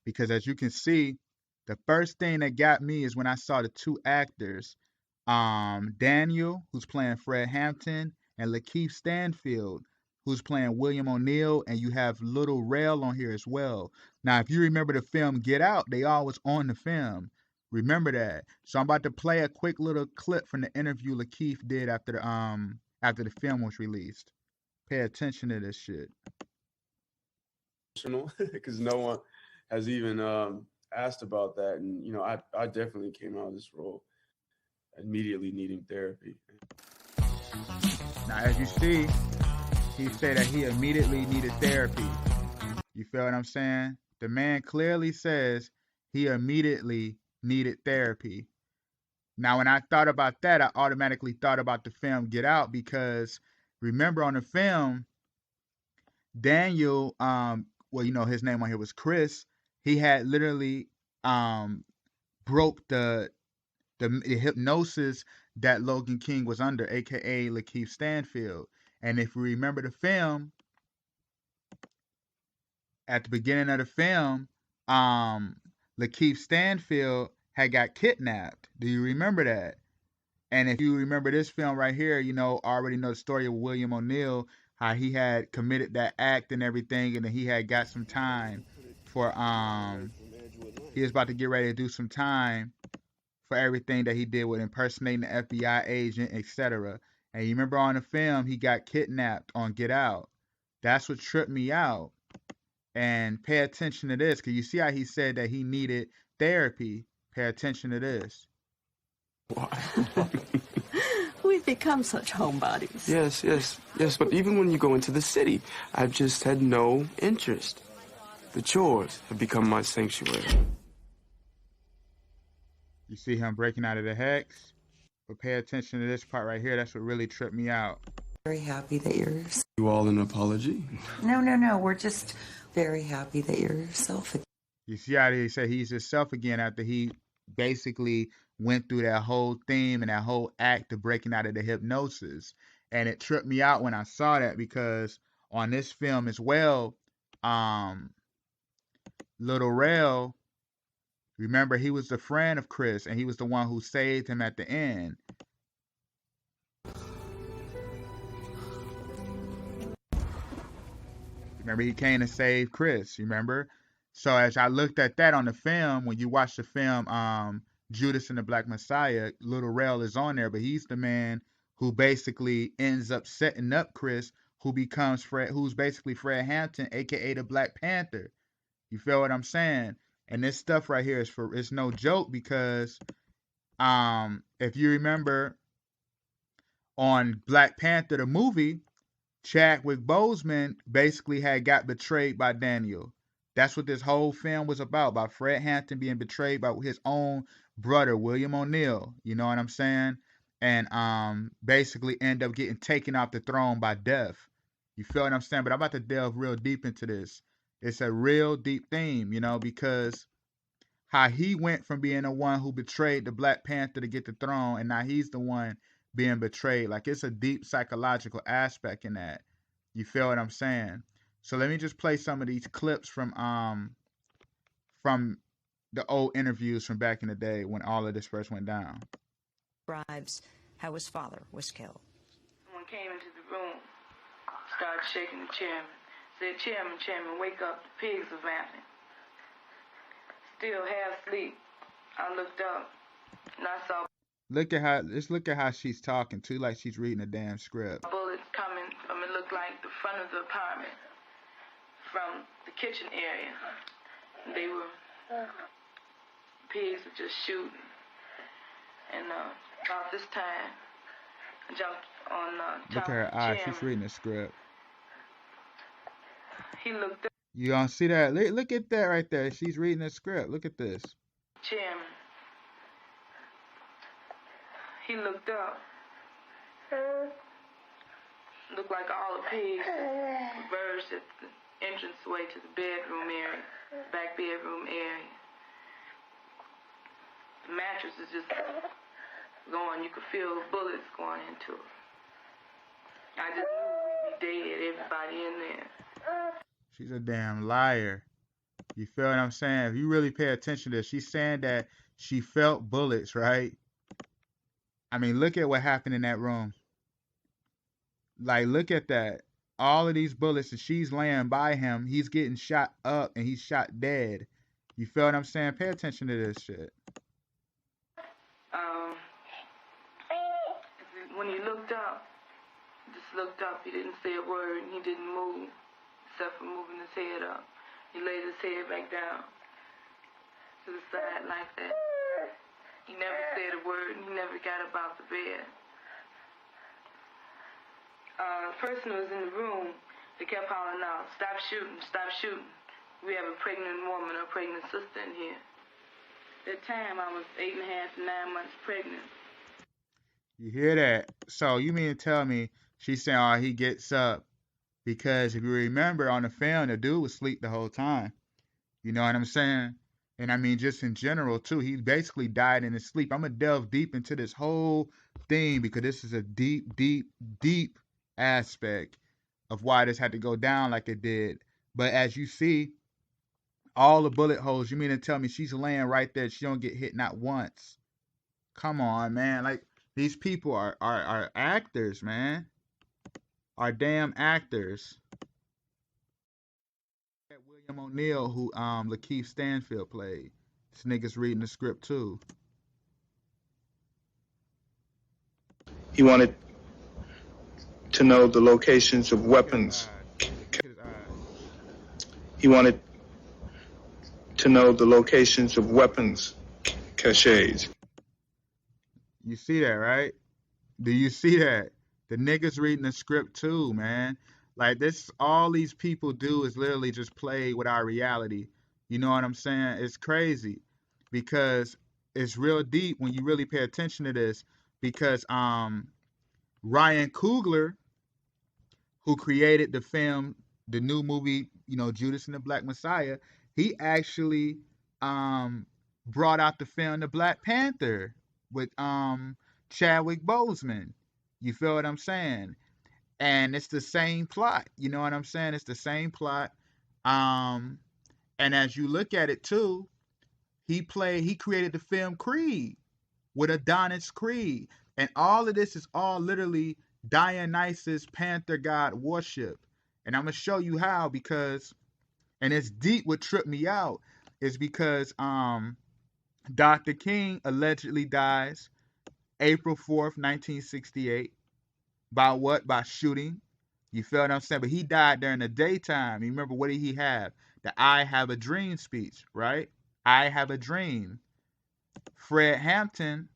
because as you can see, the first thing that got me is when I saw the two actors, Daniel, who's playing Fred Hampton, and Lakeith Stanfield, who's playing William O'Neill, and you have Little Rail on here as well. Now, if you remember the film Get Out, they all was on the film. Remember that. So I'm about to play a quick little clip from the interview Lakeith did after the film was released. Pay attention to this shit. Because no one has even asked about that, and I definitely came out of this role immediately needing therapy. Now, as you see, he said that he immediately needed therapy. You feel what I'm saying? The man clearly says he immediately needed therapy. Now, when I thought about that, I automatically thought about the film Get Out, because remember on the film, Daniel, his name on here was Chris. He had literally broke the hypnosis that Logan King was under, aka Lakeith Stanfield. And if you remember the film, at the beginning of the film, Lakeith Stanfield had got kidnapped. Do you remember that? And if you remember this film right here, already know the story of William O'Neill, how he had committed that act and everything, and then he had got some time for he was about to get ready to do some time for everything that he did with impersonating the FBI agent, etc. And you remember on the film, he got kidnapped on Get Out. That's what tripped me out. And pay attention to this, because you see how he said that he needed therapy. Pay attention to this. We've become such homebodies. Yes. But even when you go into the city, I've just had no interest. The chores have become my sanctuary. You see him breaking out of the hex? But pay attention to this part right here. That's what really tripped me out. Very happy that you're... You all an apology? No. We're just very happy that you're yourself again. You see how he said he's himself again after he basically went through that whole theme and that whole act of breaking out of the hypnosis. And it tripped me out when I saw that, because on this film as well, Little Rail, remember, he was the friend of Chris, and he was the one who saved him at the end. Remember, he came to save Chris, remember? So as I looked at that on the film, when you watch the film Judas and the Black Messiah, Little Rail is on there, but he's the man who basically ends up setting up Chris, who becomes who's basically Fred Hampton, aka the Black Panther. You feel what I'm saying? And this stuff right here it's no joke, because if you remember on Black Panther the movie, Chadwick Boseman basically had got betrayed by Daniel. That's what this whole film was about Fred Hampton being betrayed by his own brother, William O'Neill. You know what I'm saying? And basically end up getting taken off the throne by death. You feel what I'm saying? But I'm about to delve real deep into this. It's a real deep theme, because how he went from being the one who betrayed the Black Panther to get the throne, and now he's the one being betrayed. Like, it's a deep psychological aspect in that. You feel what I'm saying? So let me just play some of these clips from the old interviews from back in the day when all of this first went down. Describes how his father was killed. Someone came into the room, started shaking the chairman, said, Chairman, wake up, the pigs are vamping. Still half asleep, I looked up, and I saw... Look at how she's talking too, like she's reading a damn script. Bullets coming from, it looked like the front of the apartment, from the kitchen area. They were, pigs were just shooting. And about this time, I jumped on top Look at her of the eyes, chairman. she's reading the script. He looked up. You don't see that? Look at that right there. She's reading the script. Look at this. Chairman. He looked up. Looked like all the pigs converged at the entranceway to the bedroom area, back bedroom area. The mattress is just going. You could feel bullets going into it. I just knew we'd be dead, everybody in there. She's a damn liar. You feel what I'm saying? If you really pay attention to this, she's saying that she felt bullets, right? I mean, look at what happened in that room. Like, look at that. All of these bullets, and she's laying by him. He's getting shot up, and he's shot dead. You feel what I'm saying? Pay attention to this shit. When he looked up, just looked up. He didn't say a word, and he didn't move, except for moving his head up. He laid his head back down to the side like that. He never said a word, and he never got up out the bed. The person who was in the room, they kept hollering out, "Stop shooting, stop shooting. We have a pregnant woman or a pregnant sister in here." At that time, I was 8.5 to 9 months pregnant. You hear that? So you mean to tell me she's saying, oh, he gets up? Because if you remember on the film, the dude was asleep the whole time. You know what I'm saying? And I mean, just in general, too, he basically died in his sleep. I'm going to delve deep into this whole thing because this is a deep, deep, deep aspect of why this had to go down like it did. But as you see, all the bullet holes, you mean to tell me she's laying right there, she don't get hit not once? Come on, man. Like, these people are actors, man. Are damn actors. William O'Neill, who Lakeith Stanfield played. This nigga's reading the script too. He wanted to know the locations of weapons. He wanted to know the locations of weapons caches. You see that, right? Do you see that? The niggas reading the script too, man. Like, this, all these people do is literally just play with our reality. You know what I'm saying? It's crazy because it's real deep when you really pay attention to this. Because Ryan Coogler, who created the film, the new movie, you know, Judas and the Black Messiah, he actually brought out the film The Black Panther with Chadwick Boseman. You feel what I'm saying? And it's the same plot. You know what I'm saying? It's the same plot. And as you look at it too, he created the film Creed with Adonis Creed. And all of this is all literally Dionysus Panther God worship. And I'm going to show you how, because, and it's deep, what tripped me out is because Dr. King allegedly dies April 4th, 1968. By what? By shooting. You feel what I'm saying? But he died during the daytime. You remember, what did he have? The I have a dream speech, right? I have a dream. Fred Hampton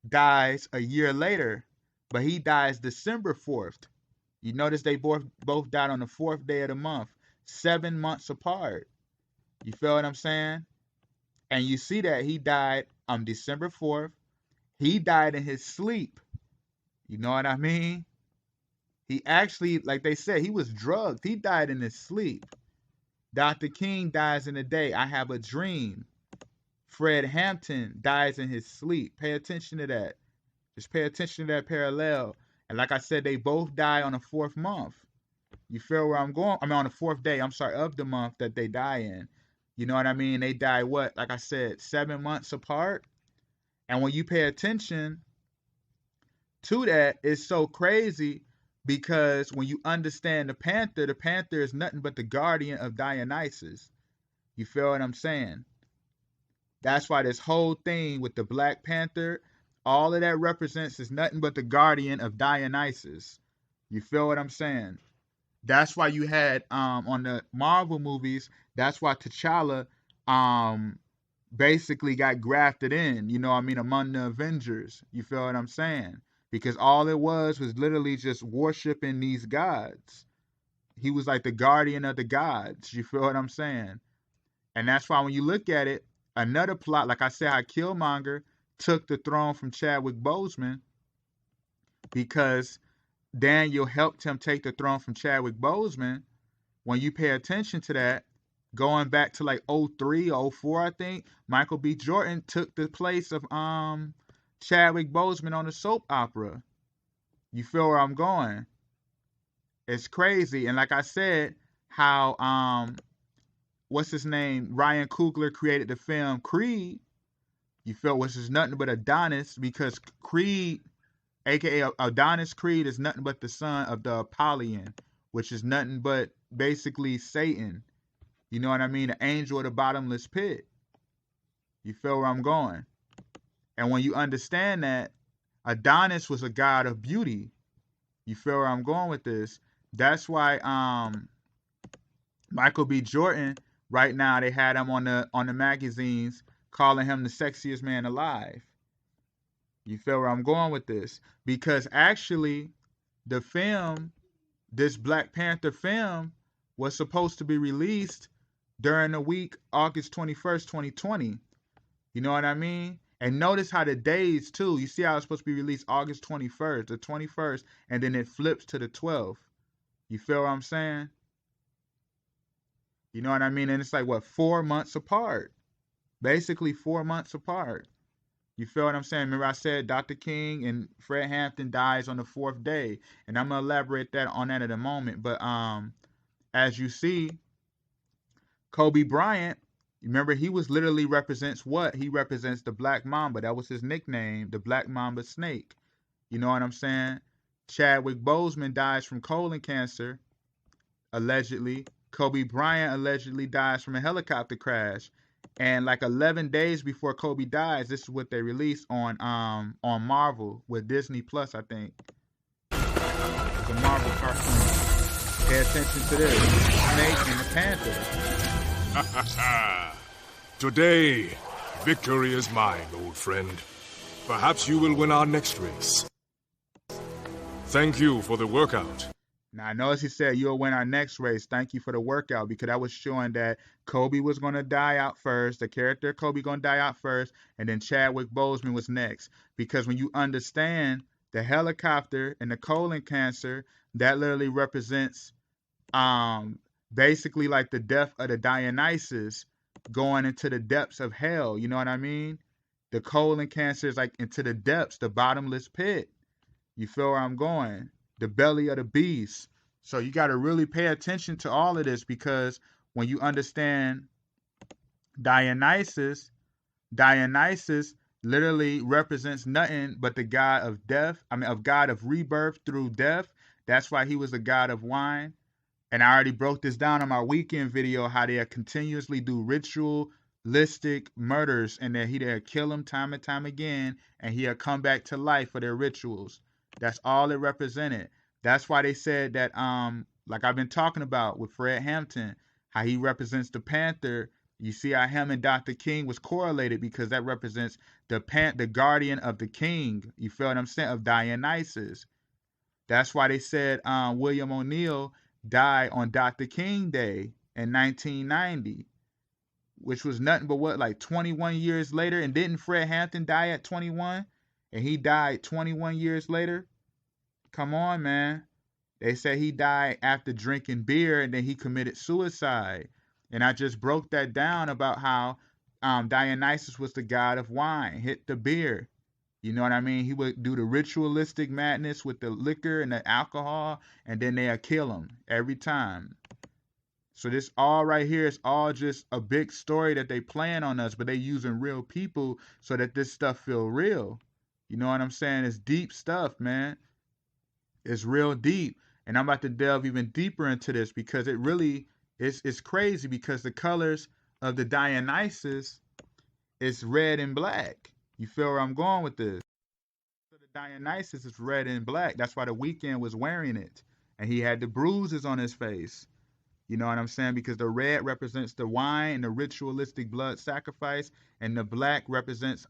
dies a year later, but he dies December 4th. You notice they both died on the 4th day of the month, 7 months apart. You feel what I'm saying? And you see that he died on December 4th. He died in his sleep. You know what I mean? He actually, like they said, he was drugged. He died in his sleep. Dr. King dies in the day. I have a dream. Fred Hampton dies in his sleep. Pay attention to that. Just pay attention to that parallel. And like I said, they both die on the 4th month. You feel where I'm going? I mean, on the 4th day, of the month that they die in. You know what I mean? They die, what? Like I said, 7 months apart. And when you pay attention to that, it's so crazy, because when you understand the Panther is nothing but the guardian of Dionysus. You feel what I'm saying? That's why this whole thing with the Black Panther, all of that represents is nothing but the guardian of Dionysus. You feel what I'm saying? That's why you had on the Marvel movies, that's why T'Challa basically got grafted in, you know what I mean, among the Avengers. You feel what I'm saying? Because all it was literally just worshiping these gods. He was like the guardian of the gods. You feel what I'm saying? And that's why when you look at it, another plot, like I said, how Killmonger took the throne from Chadwick Boseman, because Daniel helped him take the throne from Chadwick Boseman. When you pay attention to that, going back to like 03 or 04, I think, Michael B. Jordan took the place of Chadwick Boseman on the soap opera. You feel where I'm going? It's crazy. And like I said, how what's his name? Ryan Coogler created the film Creed. You feel, which is nothing but Adonis, because Creed, aka Adonis Creed, is nothing but the son of the Apollyon, which is nothing but basically Satan. You know what I mean? The angel of the bottomless pit. You feel where I'm going? And when you understand that, Adonis was a god of beauty. You feel where I'm going with this? That's why Michael B. Jordan, right now, they had him on the magazines calling him the sexiest man alive. You feel where I'm going with this? Because actually, the film, this Black Panther film, was supposed to be released during the week August 21st, 2020. You know what I mean? And notice how the days too. You see how it's supposed to be released August 21st, the 21st, and then it flips to the 12th. You feel what I'm saying? You know what I mean? And it's like, what, 4 months apart? Basically 4 months apart. You feel what I'm saying? Remember I said Dr. King and Fred Hampton dies on the 4th day. And I'm going to elaborate on that in a moment. But as you see, Kobe Bryant, remember, he was literally represents what? He represents the Black Mamba. That was his nickname, the Black Mamba Snake. You know what I'm saying? Chadwick Boseman dies from colon cancer, allegedly. Kobe Bryant allegedly dies from a helicopter crash. And like 11 days before Kobe dies, this is what they released on Marvel with Disney Plus, I think. It's a Marvel cartoon. Pay attention to this. Snake and the Panther. Today, victory is mine, old friend. Perhaps you will win our next race. Thank you for the workout. Now, I notice he said, you'll win our next race. Thank you for the workout, because that was showing that Kobe was going to die out first. The character Kobe going to die out first, and then Chadwick Boseman was next. Because when you understand the helicopter and the colon cancer, that literally represents basically like the death of the Dionysus going into the depths of hell. You know what I mean? The colon cancer is like into the depths, the bottomless pit. You feel where I'm going? The belly of the beast. So you got to really pay attention to all of this, because when you understand Dionysus literally represents nothing but the god of death. Of god of rebirth through death. That's why he was the god of wine. And I already broke this down on my weekend video, how they continuously do ritualistic murders, and that he'll kill them time and time again, and he'll come back to life for their rituals. That's all it represented. That's why they said that, like I've been talking about with Fred Hampton, how he represents the Panther. You see how him and Dr. King was correlated, because that represents the guardian of the king. You feel what I'm saying? Of Dionysus. That's why they said William O'Neill died on Dr. King Day in 1990, which was nothing but what, like 21 years later. And didn't Fred Hampton die at 21? And he died 21 years later? Come on, man. They said he died after drinking beer, and then he committed suicide. And I just broke that down about how Dionysus was the god of wine, hit the beer. You know what I mean? He would do the ritualistic madness with the liquor and the alcohol, and then they'll kill him every time. So this all right here is all just a big story that they playing on us, but they using real people so that this stuff feel real. You know what I'm saying? It's deep stuff, man. It's real deep. And I'm about to delve even deeper into this, because it really it's crazy, because the colors of the Dionysus is red and black. You feel where I'm going with this? So the Dionysus is red and black. That's why the Weeknd was wearing it. And he had the bruises on his face. You know what I'm saying? Because the red represents the wine and the ritualistic blood sacrifice, and the black represents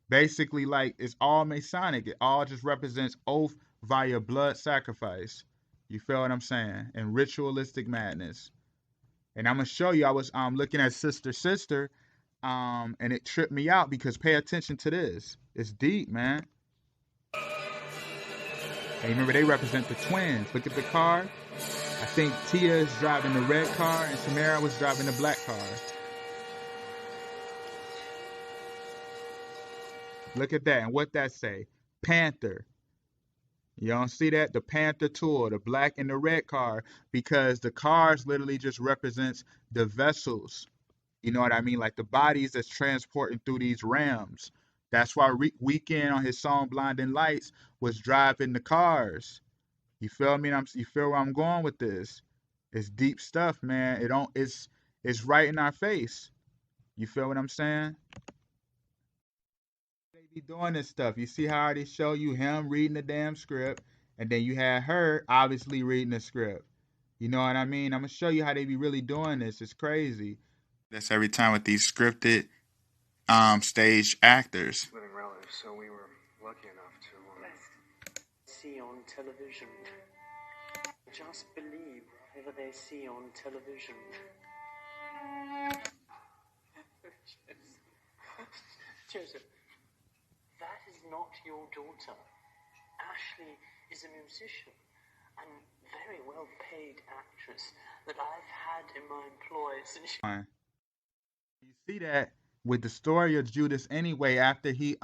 basically like it's all Masonic. It all just represents oath via blood sacrifice. You feel what I'm saying? And ritualistic madness. And I'm gonna show you. I was looking at Sister, and it tripped me out, because pay attention to this. It's deep, man. And remember, they represent the twins. Look at the car. I think Tia is driving the red car, and Samara was driving the black car. Look at that. And what that say? Panther. You don't see that? The Panther tour, the black and the red car, because the cars literally just represents the vessels. You know what I mean? Like the bodies that's transporting through these rams. That's why Weekend on his song Blinding Lights was driving the cars. You feel me? You feel where I'm going with this? It's deep stuff, man. It's right in our face. You feel what I'm saying? They be doing this stuff. You see how they show you him reading the damn script, and then you had her obviously reading the script. You know what I mean? I'm gonna show you how they be really doing this. It's crazy. That's every time with these scripted stage actors. Living relatives, so we were lucky enough to See on television. Just believe whatever they see on television. Joseph, that is not your daughter. Ashley is a musician and very well paid actress that I've had in my employ since she... You see that with the story of Judas anyway, after he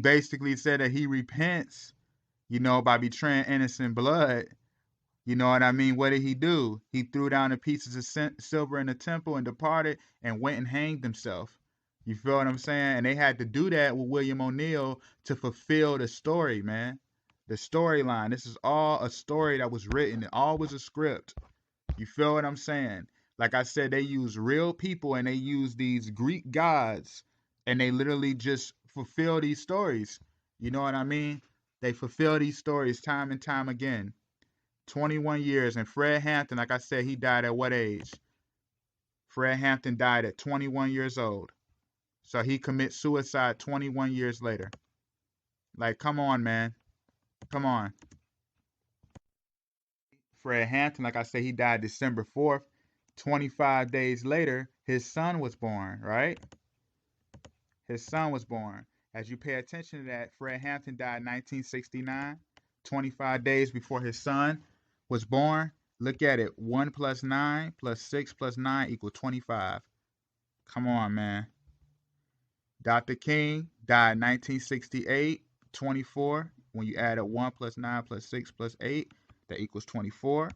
basically said that he repents, by betraying innocent blood. You know what I mean? What did he do? He threw down the pieces of silver in the temple and departed and went and hanged himself. You feel what I'm saying? And they had to do that with William O'Neill to fulfill the story, man. The storyline. This is all a story that was written. It all was a script. You feel what I'm saying? Like I said, they use real people and they use these Greek gods and they literally just fulfill these stories. You know what I mean? They fulfill these stories time and time again. 21 years. And Fred Hampton, like I said, he died at what age? Fred Hampton died at 21 years old. So he commits suicide 21 years later. Like, come on, man. Come on. Fred Hampton, like I said, he died December 4th. 25 days later, his son was born, right? His son was born. As you pay attention to that, Fred Hampton died in 1969, 25 days before his son was born. Look at it. 1 plus 9 plus 6 plus 9 equals 25. Come on, man. Dr. King died 1968, 24. When you add up 1 plus 9 plus 6 plus 8, that equals 24.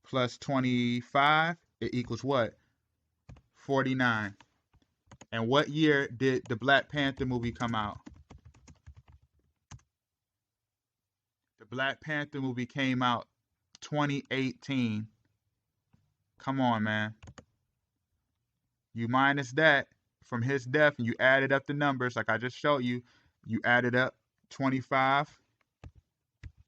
Plus 25, it equals what? 49. And what year did the Black Panther movie come out? The Black Panther movie came out 2018. Come on, man. You minus that from his death and you added up the numbers like I just showed you. You added up 25,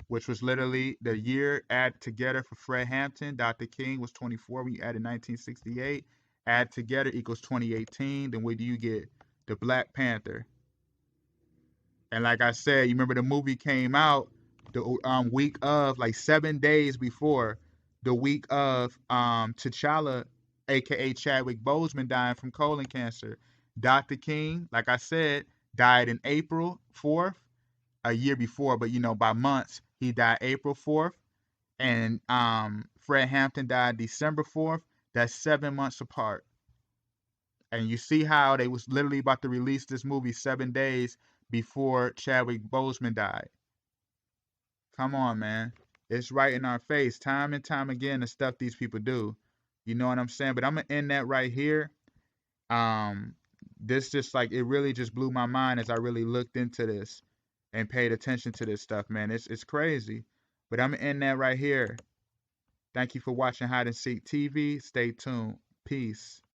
which was literally the year added together for Fred Hampton. Dr. King was 24. We added 1968. Add together equals 2018. Then what do you get? The Black Panther. And like I said, you remember the movie came out the week of, like 7 days before the week of T'Challa, aka Chadwick Boseman, dying from colon cancer. Dr. King, like I said, died in April 4th, a year before, but by months, he died April 4th. And Fred Hampton died December 4th. That's 7 months apart. And you see how they was literally about to release this movie 7 days before Chadwick Boseman died. Come on, man. It's right in our face time and time again, the stuff these people do. You know what I'm saying? But I'm going to end that right here. This just like, it really just blew my mind as I really looked into this and paid attention to this stuff, man. It's crazy. But I'm going to end that right here. Thank you for watching Hide and Seek TV. Stay tuned. Peace.